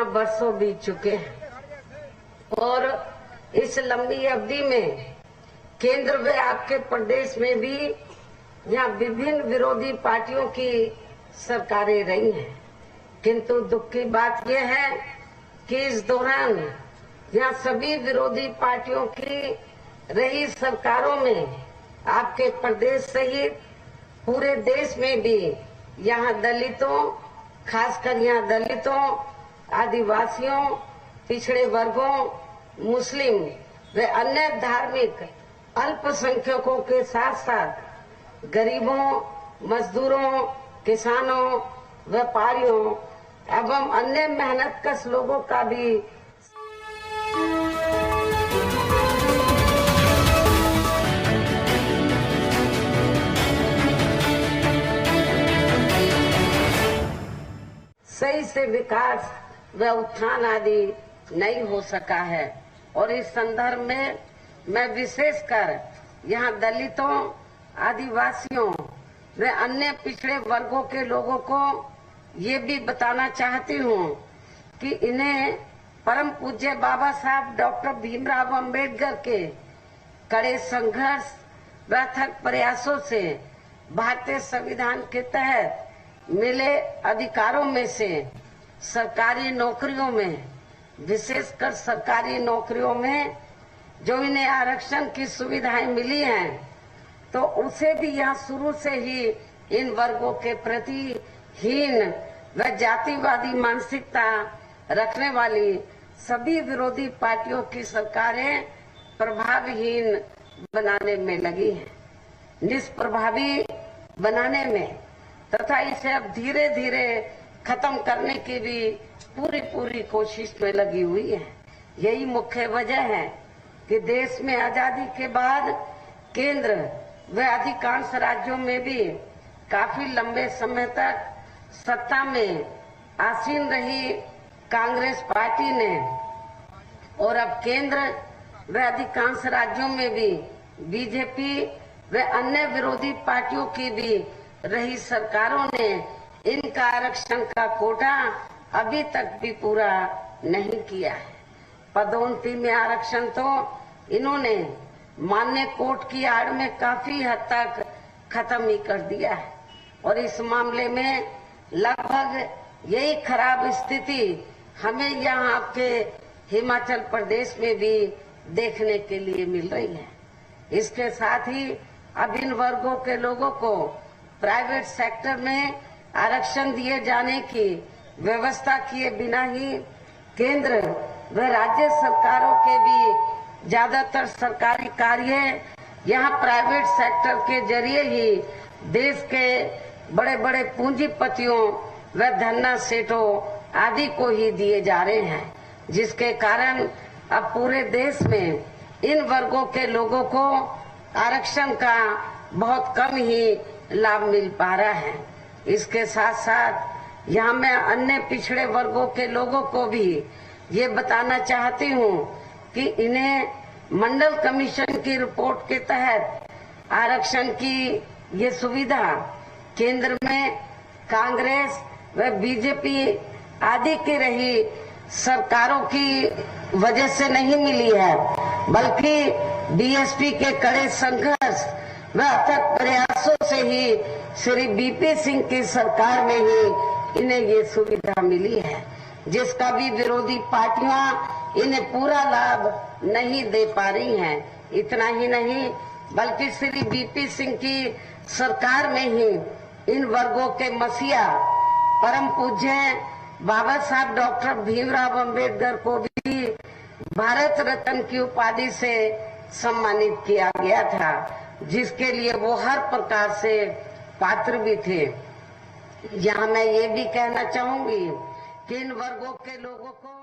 वर्षों बीत चुके हैं और इस लंबी अवधि में केंद्र व आपके प्रदेश में भी यहाँ विभिन्न विरोधी पार्टियों की सरकारें रही हैं, किंतु दुख की बात यह है कि इस दौरान यहाँ सभी विरोधी पार्टियों की रही सरकारों में आपके प्रदेश सहित पूरे देश में भी यहाँ दलितों, खासकर यहाँ दलितों, आदिवासियों, पिछड़े वर्गों, मुस्लिम व अन्य धार्मिक अल्पसंख्यकों के साथ साथ गरीबों, मजदूरों, किसानों, व्यापारियों एवं अन्य मेहनतकश लोगों का भी सही से विकास व उत्थान आदि नहीं हो सका है। और इस संदर्भ में मैं विशेषकर यहाँ दलितों, आदिवासियों व अन्य पिछड़े वर्गों के लोगों को ये भी बताना चाहती हूँ कि इन्हें परम पूज्य बाबा साहब डॉक्टर भीमराव अंबेडकर के कड़े संघर्ष व अथक प्रयासों से भारतीय संविधान के तहत मिले अधिकारों में से सरकारी नौकरियों में, विशेषकर सरकारी नौकरियों में जो इन्हें आरक्षण की सुविधाएं मिली हैं, तो उसे भी यहाँ शुरू से ही इन वर्गों के प्रति हीन व जातिवादी मानसिकता रखने वाली सभी विरोधी पार्टियों की सरकारें प्रभावहीन बनाने में लगी हैं, निष्प्रभावी बनाने में तथा इसे अब धीरे धीरे खत्म करने की भी पूरी कोशिश में लगी हुई है। यही मुख्य वजह है कि देश में आजादी के बाद केंद्र व अधिकांश राज्यों में भी काफी लंबे समय तक सत्ता में आसीन रही कांग्रेस पार्टी ने और अब केंद्र व अधिकांश राज्यों में भी बीजेपी व अन्य विरोधी पार्टियों की भी रही सरकारों ने इनका आरक्षण का कोटा अभी तक भी पूरा नहीं किया है। पदोन्नति में आरक्षण तो इन्होंने मान्य कोर्ट की आड़ में काफी हद तक खत्म ही कर दिया है और इस मामले में लगभग यही खराब स्थिति हमें यहाँ आपके हिमाचल प्रदेश में भी देखने के लिए मिल रही है। इसके साथ ही अब इन वर्गों के लोगों को प्राइवेट सेक्टर में आरक्षण दिए जाने की व्यवस्था किए बिना ही केंद्र व राज्य सरकारों के भी ज्यादातर सरकारी कार्य यहाँ प्राइवेट सेक्टर के जरिए ही देश के बड़े बड़े पूंजीपतियों व धन्ना सेठों आदि को ही दिए जा रहे हैं, जिसके कारण अब पूरे देश में इन वर्गों के लोगों को आरक्षण का बहुत कम ही लाभ मिल पा रहा है। इसके साथ साथ यहाँ मैं अन्य पिछड़े वर्गों के लोगों को भी ये बताना चाहती हूँ कि इन्हें मंडल कमीशन की रिपोर्ट के तहत आरक्षण की ये सुविधा केंद्र में कांग्रेस व बीजेपी आदि की रही सरकारों की वजह से नहीं मिली है, बल्कि बीएसपी के कड़े संघर्ष व अथक प्रयासों से ही श्री बीपी सिंह की सरकार में ही इन्हें ये सुविधा मिली है, जिसका भी विरोधी पार्टियां इन्हें पूरा लाभ नहीं दे पा रही हैं। इतना ही नहीं बल्कि श्री बीपी सिंह की सरकार में ही इन वर्गों के मसीहा परम पूज्य बाबा साहब डॉक्टर भीमराव अंबेडकर को भी भारत रत्न की उपाधि से सम्मानित किया गया था, जिसके लिए वो हर प्रकार से पात्र भी थे। यहाँ मैं ये भी कहना चाहूंगी कि इन वर्गों के लोगों को